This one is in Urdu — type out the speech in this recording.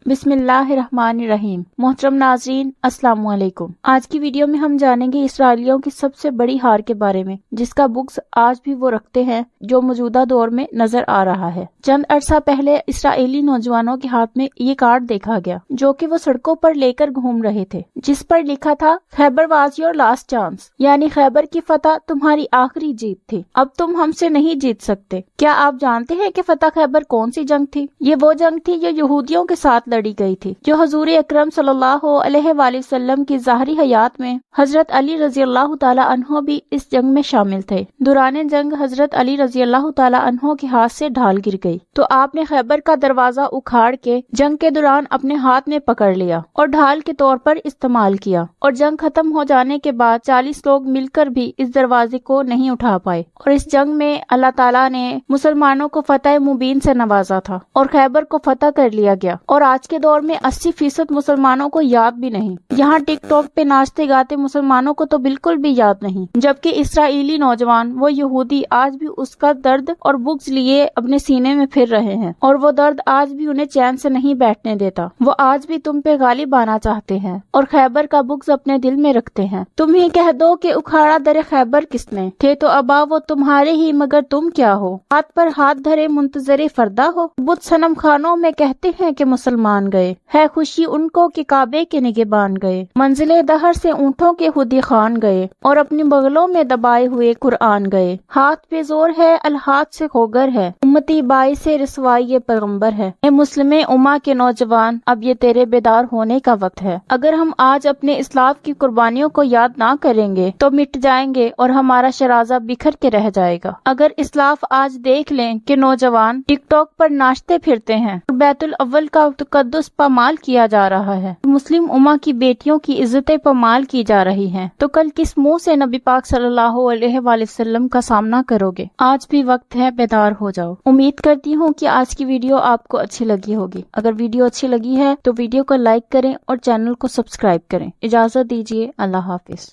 بسم اللہ الرحمن الرحیم۔ محترم ناظرین السلام علیکم۔ آج کی ویڈیو میں ہم جانیں گے اسرائیلیوں کی سب سے بڑی ہار کے بارے میں، جس کا بغض آج بھی وہ رکھتے ہیں جو موجودہ دور میں نظر آ رہا ہے۔ چند عرصہ پہلے اسرائیلی نوجوانوں کے ہاتھ میں یہ کارڈ دیکھا گیا جو کہ وہ سڑکوں پر لے کر گھوم رہے تھے، جس پر لکھا تھا خیبر واز یور لاسٹ چانس، یعنی خیبر کی فتح تمہاری آخری جیت تھی، اب تم ہم سے نہیں جیت سکتے۔ کیا آپ جانتے ہیں کہ فتح خیبر کون سی جنگ تھی؟ یہ وہ جنگ تھی جو یہودیوں کے ساتھ لڑی گئی تھی، جو حضور اکرم صلی اللہ علیہ وآلہ وسلم کی ظاہری حیات میں حضرت علی رضی اللہ تعالی عنہ بھی اس جنگ میں شامل تھے۔ دوران جنگ حضرت علی رضی اللہ تعالی عنہ کے ہاتھ سے ڈھال گر گئی تو آپ نے خیبر کا دروازہ اکھاڑ کے جنگ کے دوران اپنے ہاتھ میں پکڑ لیا اور ڈھال کے طور پر استعمال کیا، اور جنگ ختم ہو جانے کے بعد 40 لوگ مل کر بھی اس دروازے کو نہیں اٹھا پائے، اور اس جنگ میں اللہ تعالیٰ نے مسلمانوں کو فتح مبین سے نوازا تھا اور خیبر کو فتح کر لیا گیا، اور آج کے دور میں 80% مسلمانوں کو یاد بھی نہیں۔ یہاں ٹک ٹاک پہ ناچتے گاتے مسلمانوں کو تو بالکل بھی یاد نہیں، جبکہ اسرائیلی نوجوان وہ یہودی آج بھی اس کا درد اور بغض لیے اپنے سینے میں پھر رہے ہیں، اور وہ درد آج بھی انہیں چین سے نہیں بیٹھنے دیتا۔ وہ آج بھی تم پہ غالب آنا چاہتے ہیں اور خیبر کا بغض اپنے دل میں رکھتے ہیں۔ تم ہی کہہ دو کہ اکھاڑا در خیبر کس نے، تھے تو ابا وہ تمہارے ہی مگر تم کیا ہو، ہاتھ پر ہاتھ دھرے منتظر فردا ہو۔ بت صنم خانوں میں کہتے ہیں کہ مسلمان گئے، ہے خوشی ان کو کہ کعبے کے نگہبان گئے، منزل دہر سے اونٹوں کے خودی خان گئے اور اپنی بغلوں میں دبائے ہوئے قرآن گئے۔ ہاتھ پہ زور ہے الہاتھ سے خوگر ہے، امتی باعث سے رسوائی پیغمبر ہے۔ اے مسلم امہ کے نوجوان، اب یہ تیرے بیدار ہونے کا وقت ہے۔ اگر ہم آج اپنے اسلاف کی قربانیوں کو یاد نہ کریں گے تو مٹ جائیں گے اور ہمارا شرازہ بکھر کے رہ جائے گا۔ اگر اسلاف آج دیکھ لیں کہ نوجوان ٹک ٹاک پر ناچتے پھرتے ہیں اور بیت الاول کا تقدس پامال کیا جا رہا ہے، مسلم امہ کی بیٹیوں کی عزتیں پامال کی جا رہی ہیں، تو کل کس منہ سے نبی پاک صلی اللہ علیہ وآلہ وسلم کا سامنا کرو گے؟ آج بھی وقت ہے، بیدار ہو جاؤ۔ امید کرتی ہوں کہ آج کی ویڈیو آپ کو اچھی لگی ہوگی۔ اگر ویڈیو اچھی لگی ہے تو ویڈیو کو لائک کریں اور چینل کو سبسکرائب کریں۔ اجازت دیجیے، اللہ حافظ۔